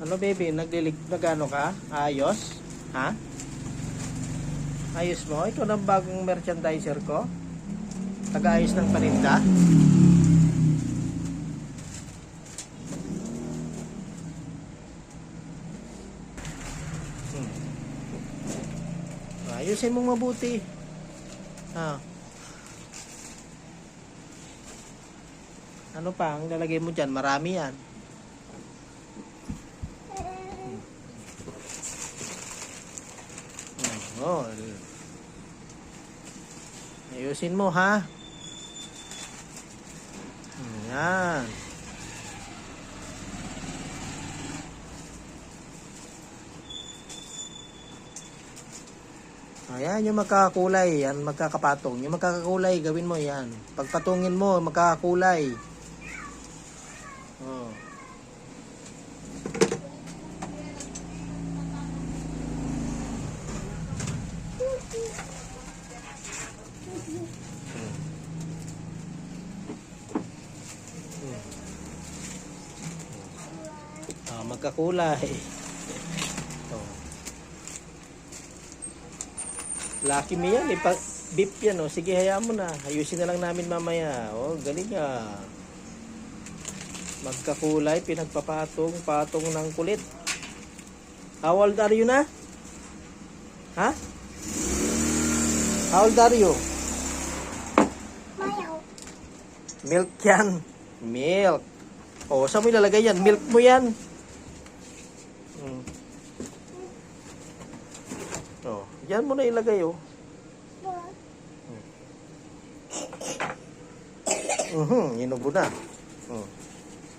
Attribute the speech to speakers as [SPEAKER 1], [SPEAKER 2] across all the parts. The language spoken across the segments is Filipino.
[SPEAKER 1] Ano baby, nagano ka? Ayos? Ha? Ayos mo? Ito ng bagong merchandiser ko? Taga-ayos ng paninda? Ayusin mong mabuti. Ah. Ano pa ang lalagay mo dyan? Marami yan. Oh. Ayusin mo ha. Yan. Ayan yung magkakakulay. Yan magkakapatong. Yung magkakakulay gawin mo yan. Pagpatungin mo magkakakulay. Oh. Magkakulay. Oh. Lucky me yan. Beef yan. Oh. Sige, hayaan mo na. Ayusin na lang namin mamaya. Oh, galing ah. Magkakulay, pinagpapatong, patong ng kulit. How old are you na? Ha? How old are you? Milk yan. Milk. Oh, saan mo ilalagay yan? Milk mo yan. Oh, yan mo na ilagay oh. Inubo na.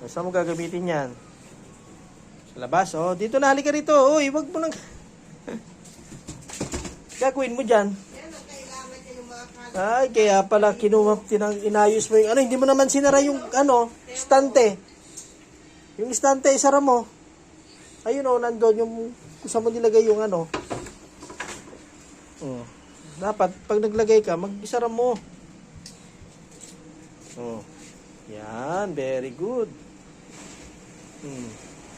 [SPEAKER 1] Saan mo gagamitin yan? Sa labas oh. Dito na, halika rito. Uy, wag mo nang gagawin mo dyan. Ay, kaya pala inayos mo yung ano, hindi mo naman sinara yung ano, stante. Yung stante, isara mo. Ayun oh, nandoon yung kung mo nilagay yung ano. Oh. Dapat pag naglagay ka, mag-isara mo. Oh. Yan, very good.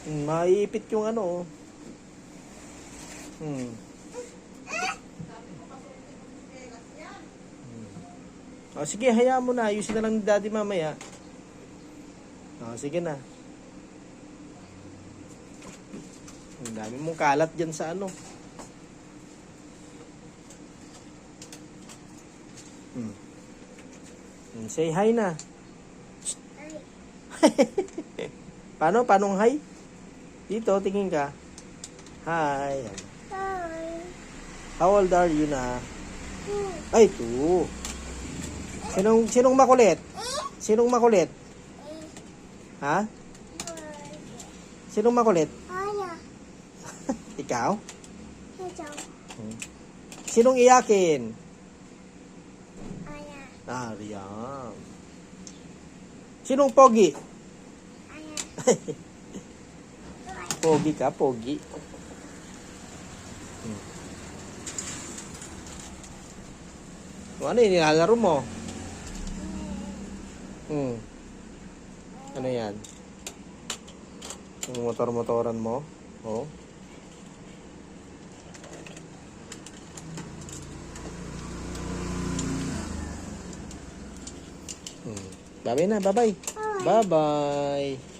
[SPEAKER 1] Maiipit yung ano. Oh, sige, hayaan mo na. Ayusin na lang ni daddy mamaya. Oh, sige na. Ang dami mong kalat dyan sa ano. Say hi na. Paano? Paanong hi? Dito, tingin ka. Hi.
[SPEAKER 2] Hi.
[SPEAKER 1] How old are you na? Ay, 2. Sinong makulit? Sinong makulit? Ha? Sinong makulit? Ikaw? Sinong iyakin? Riyan. Sinong pogi? Pogi ka, pogi. Ano yung nilalaro mo? Ano yan? Yung motor-motoran mo? Oh. Bye na, bye-bye. Bye-bye.